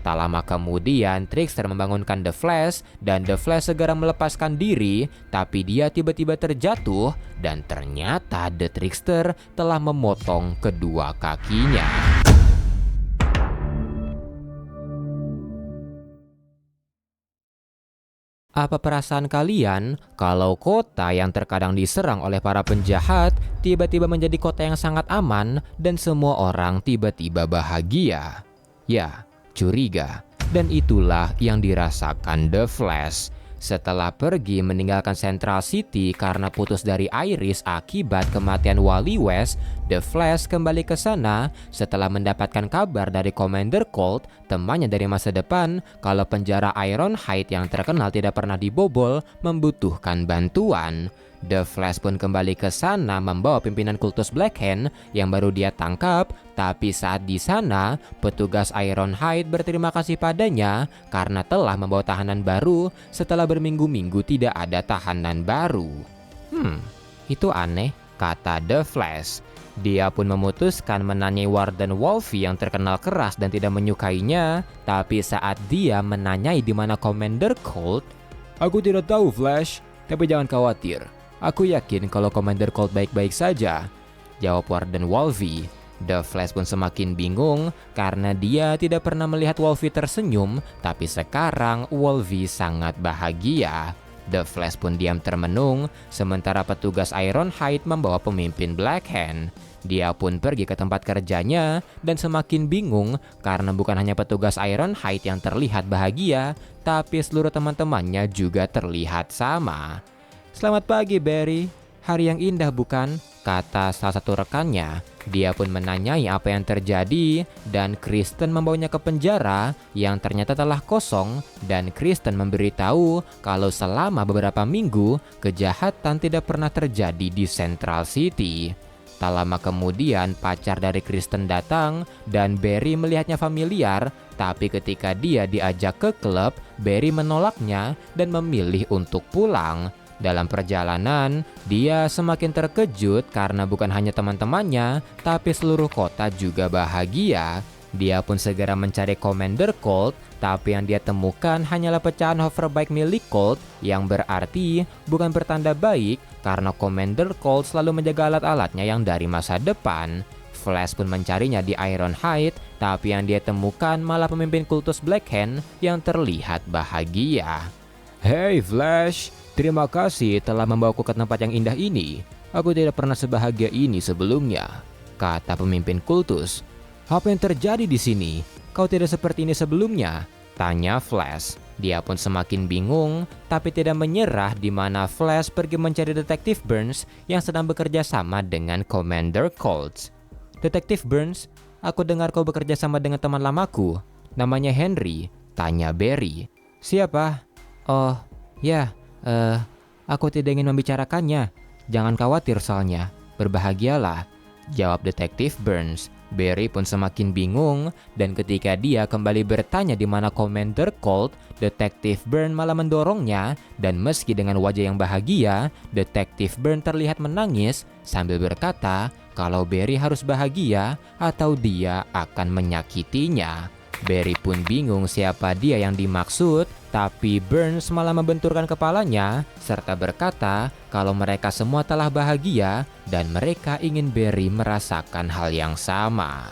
Tak lama kemudian, Trickster membangunkan The Flash dan The Flash segera melepaskan diri, tapi dia tiba-tiba terjatuh dan ternyata The Trickster telah memotong kedua kakinya. Apa perasaan kalian kalau kota yang terkadang diserang oleh para penjahat tiba-tiba menjadi kota yang sangat aman dan semua orang tiba-tiba bahagia? Ya, curiga. Dan itulah yang dirasakan The Flash. Setelah pergi meninggalkan Central City karena putus dari Iris akibat kematian Wally West, The Flash kembali ke sana setelah mendapatkan kabar dari Commander Cold, temannya dari masa depan, kalau penjara Ironhide yang terkenal tidak pernah dibobol membutuhkan bantuan. The Flash pun kembali ke sana membawa pimpinan kultus Black Hand yang baru dia tangkap, tapi saat di sana, petugas Ironhide berterima kasih padanya karena telah membawa tahanan baru setelah berminggu-minggu tidak ada tahanan baru. Itu aneh, kata The Flash. Dia pun memutuskan menanyai Warden Wolfie yang terkenal keras dan tidak menyukainya, tapi saat dia menanyai di mana Commander Cold, "Aku tidak tahu, Flash, tapi jangan khawatir. Aku yakin kalau Commander Cold baik-baik saja," jawab Warden Wolfie. The Flash pun semakin bingung karena dia tidak pernah melihat Wolfie tersenyum, tapi sekarang Wolfie sangat bahagia. The Flash pun diam termenung, sementara petugas Ironhide membawa pemimpin Black Hand. Dia pun pergi ke tempat kerjanya dan semakin bingung karena bukan hanya petugas Ironhide yang terlihat bahagia, tapi seluruh teman-temannya juga terlihat sama. "Selamat pagi, Barry. Hari yang indah, bukan?" kata salah satu rekannya. Dia pun menanyai apa yang terjadi dan Kristen membawanya ke penjara yang ternyata telah kosong, dan Kristen memberitahu kalau selama beberapa minggu kejahatan tidak pernah terjadi di Central City. Tak lama kemudian pacar dari Kristen datang dan Barry melihatnya familiar, tapi ketika dia diajak ke klub, Barry menolaknya dan memilih untuk pulang. Dalam perjalanan, dia semakin terkejut karena bukan hanya teman-temannya, tapi seluruh kota juga bahagia. Dia pun segera mencari Commander Cold, tapi yang dia temukan hanyalah pecahan hoverbike milik Cold, yang berarti bukan pertanda baik karena Commander Cold selalu menjaga alat-alatnya yang dari masa depan. Flash pun mencarinya di Ironhide, tapi yang dia temukan malah pemimpin kultus Black Hand yang terlihat bahagia. "Hey Flash, terima kasih telah membawaku ke tempat yang indah ini. Aku tidak pernah sebahagia ini sebelumnya," kata pemimpin kultus. "Apa yang terjadi di sini? Kau tidak seperti ini sebelumnya?" tanya Flash. Dia pun semakin bingung, tapi tidak menyerah di mana Flash pergi mencari Detektif Burns yang sedang bekerja sama dengan Commander Cold. "Detektif Burns, aku dengar kau bekerja sama dengan teman lamaku. Namanya Henry," tanya Barry. "Siapa?" "Oh, ya, aku tidak ingin membicarakannya. Jangan khawatir soalnya, berbahagialah," jawab Detektif Burns. Barry pun semakin bingung, dan ketika dia kembali bertanya di mana Commander Cold, Detektif Burns malah mendorongnya, dan meski dengan wajah yang bahagia, Detektif Burns terlihat menangis sambil berkata kalau Barry harus bahagia atau dia akan menyakitinya. Barry pun bingung siapa dia yang dimaksud, tapi Burns malah membenturkan kepalanya serta berkata kalau mereka semua telah bahagia dan mereka ingin Barry merasakan hal yang sama.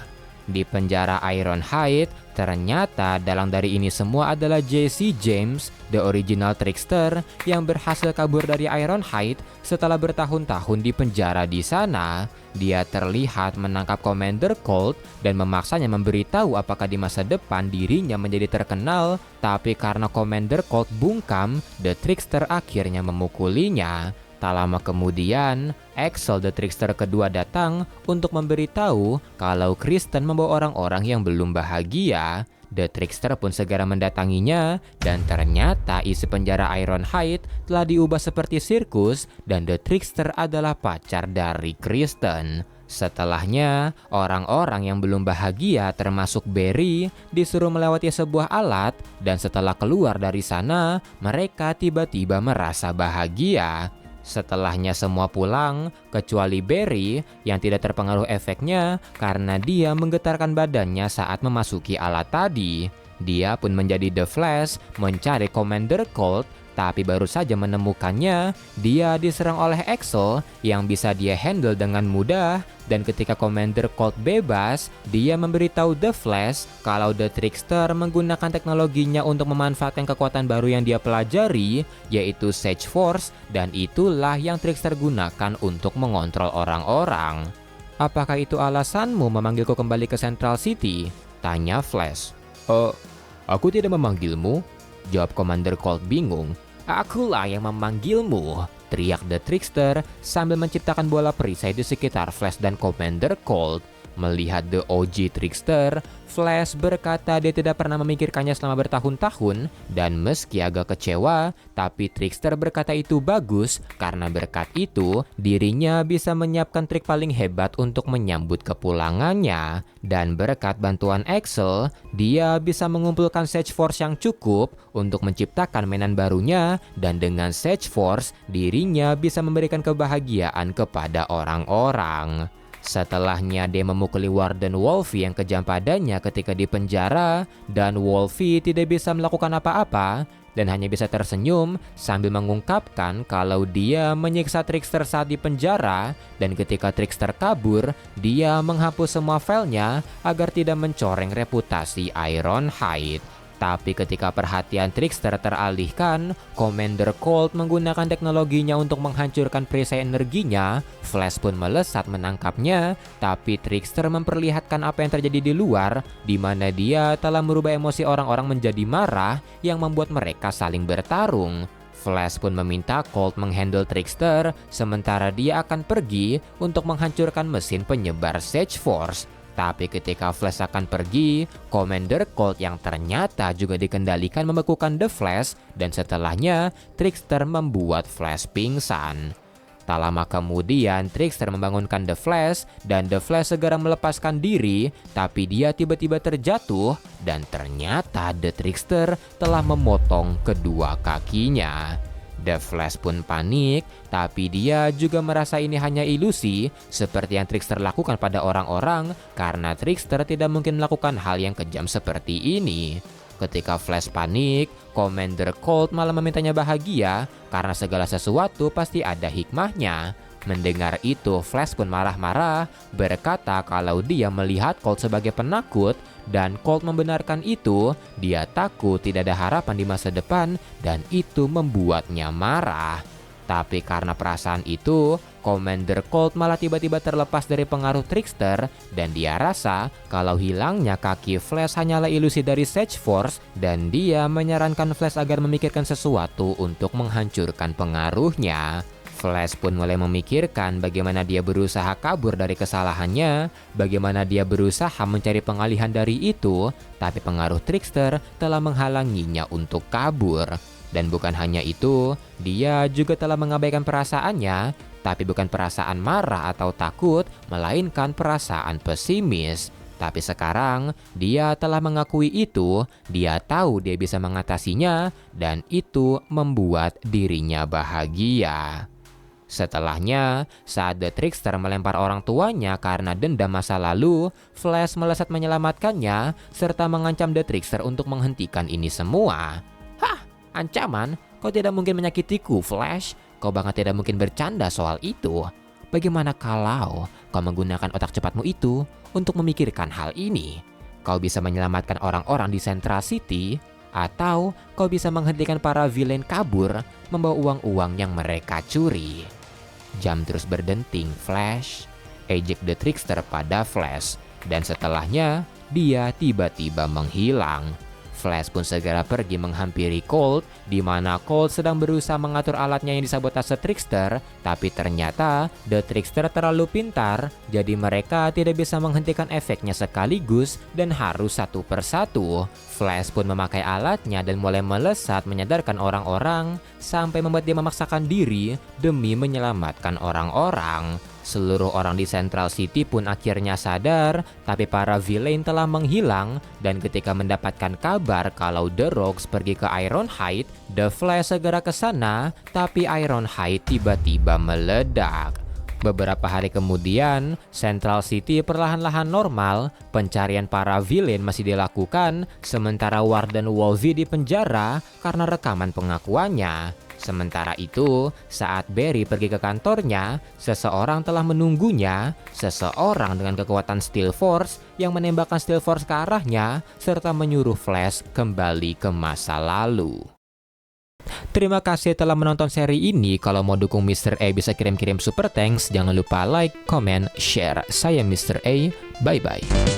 Di penjara Ironhide, ternyata dalang dari ini semua adalah Jesse James, the original trickster yang berhasil kabur dari Ironhide setelah bertahun-tahun di penjara di sana. Dia terlihat menangkap Commander Cold dan memaksanya memberitahu apakah di masa depan dirinya menjadi terkenal, tapi karena Commander Cold bungkam, the trickster akhirnya memukulinya. Tak lama kemudian, Axel the Trickster kedua datang untuk memberitahu kalau Kristen membawa orang-orang yang belum bahagia. The Trickster pun segera mendatanginya dan ternyata isi penjara Ironhide telah diubah seperti sirkus dan The Trickster adalah pacar dari Kristen. Setelahnya, orang-orang yang belum bahagia termasuk Barry disuruh melewati sebuah alat dan setelah keluar dari sana, mereka tiba-tiba merasa bahagia. Setelahnya semua pulang, kecuali Barry yang tidak terpengaruh efeknya karena dia menggetarkan badannya saat memasuki alat tadi. Dia pun menjadi The Flash mencari Commander Cold, tapi baru saja menemukannya, dia diserang oleh Axel yang bisa dia handle dengan mudah. Dan ketika Commander Cold bebas, dia memberitahu The Flash kalau The Trickster menggunakan teknologinya untuk memanfaatkan kekuatan baru yang dia pelajari, yaitu Sage Force, dan itulah yang Trickster gunakan untuk mengontrol orang-orang. "Apakah itu alasanmu memanggilku kembali ke Central City?" tanya Flash. Aku tidak memanggilmu," jawab Commander Cold bingung. "Akulah yang memanggilmu," teriak The Trickster sambil menciptakan bola perisai di sekitar Flash dan Commander Cold. Melihat The OG Trickster, Flash berkata dia tidak pernah memikirkannya selama bertahun-tahun, dan meski agak kecewa, tapi Trickster berkata itu bagus karena berkat itu dirinya bisa menyiapkan trik paling hebat untuk menyambut kepulangannya. Dan berkat bantuan Axel, dia bisa mengumpulkan Sage Force yang cukup untuk menciptakan mainan barunya, dan dengan Sage Force dirinya bisa memberikan kebahagiaan kepada orang-orang. Setelahnya dia memukuli Warden Wolfie yang kejam padanya ketika di penjara, dan Wolfie tidak bisa melakukan apa-apa dan hanya bisa tersenyum sambil mengungkapkan kalau dia menyiksa Trickster saat di penjara, dan ketika Trickster kabur, dia menghapus semua filenya agar tidak mencoreng reputasi Ironhide. Tapi ketika perhatian Trickster teralihkan, Commander Cold menggunakan teknologinya untuk menghancurkan perisai energinya. Flash pun melesat menangkapnya, tapi Trickster memperlihatkan apa yang terjadi di luar, di mana dia telah merubah emosi orang-orang menjadi marah yang membuat mereka saling bertarung. Flash pun meminta Cold menghandle Trickster, sementara dia akan pergi untuk menghancurkan mesin penyebar Sage Force. Tapi ketika Flash akan pergi, Commander Cold yang ternyata juga dikendalikan membekukan The Flash, dan setelahnya Trickster membuat Flash pingsan. Tak lama kemudian Trickster membangunkan The Flash, dan The Flash segera melepaskan diri, tapi dia tiba-tiba terjatuh dan ternyata The Trickster telah memotong kedua kakinya. The Flash pun panik, tapi dia juga merasa ini hanya ilusi, seperti yang Trickster lakukan pada orang-orang, karena Trickster tidak mungkin melakukan hal yang kejam seperti ini. Ketika Flash panik, Commander Cold malah memintanya bahagia, karena segala sesuatu pasti ada hikmahnya. Mendengar itu, Flash pun marah-marah, berkata kalau dia melihat Cold sebagai penakut, dan Cold membenarkan itu. Dia takut tidak ada harapan di masa depan, dan itu membuatnya marah. Tapi karena perasaan itu, Commander Cold malah tiba-tiba terlepas dari pengaruh Trickster, dan dia rasa kalau hilangnya kaki Flash hanyalah ilusi dari Sage Force, dan dia menyarankan Flash agar memikirkan sesuatu untuk menghancurkan pengaruhnya. Flash pun mulai memikirkan bagaimana dia berusaha kabur dari kesalahannya, bagaimana dia berusaha mencari pengalihan dari itu, tapi pengaruh Trickster telah menghalanginya untuk kabur. Dan bukan hanya itu, dia juga telah mengabaikan perasaannya, tapi bukan perasaan marah atau takut, melainkan perasaan pesimis. Tapi sekarang, dia telah mengakui itu, dia tahu dia bisa mengatasinya, dan itu membuat dirinya bahagia. Setelahnya, saat The Trickster melempar orang tuanya karena dendam masa lalu, Flash melesat menyelamatkannya, serta mengancam The Trickster untuk menghentikan ini semua. "Hah, ancaman? Kau tidak mungkin menyakitiku, Flash. Kau bahkan tidak mungkin bercanda soal itu. Bagaimana kalau kau menggunakan otak cepatmu itu untuk memikirkan hal ini? Kau bisa menyelamatkan orang-orang di Central City, atau kau bisa menghentikan para villain kabur membawa uang-uang yang mereka curi." Jam terus berdenting, Flash, ejek The Trickster pada Flash, dan setelahnya dia tiba-tiba menghilang. Flash pun segera pergi menghampiri Cold, di mana Cold sedang berusaha mengatur alatnya yang disabotase Trickster, tapi ternyata The Trickster terlalu pintar, jadi mereka tidak bisa menghentikan efeknya sekaligus dan harus satu persatu. Flash pun memakai alatnya dan mulai melesat menyadarkan orang-orang, sampai membuat dia memaksakan diri demi menyelamatkan orang-orang. Seluruh orang di Central City pun akhirnya sadar, tapi para villain telah menghilang, dan ketika mendapatkan kabar kalau The Rogues pergi ke Ironhide, The Flash segera ke sana, tapi Ironhide tiba-tiba meledak. Beberapa hari kemudian, Central City perlahan-lahan normal, pencarian para villain masih dilakukan, sementara Warden Wolvie di penjara karena rekaman pengakuannya. Sementara itu, saat Barry pergi ke kantornya, seseorang telah menunggunya, seseorang dengan kekuatan Steel Force yang menembakkan Steel Force ke arahnya, serta menyuruh Flash kembali ke masa lalu. Terima kasih telah menonton seri ini. Kalau mau dukung Mr. A bisa kirim-kirim super thanks. Jangan lupa like, comment, share. Saya Mr. A. Bye-bye.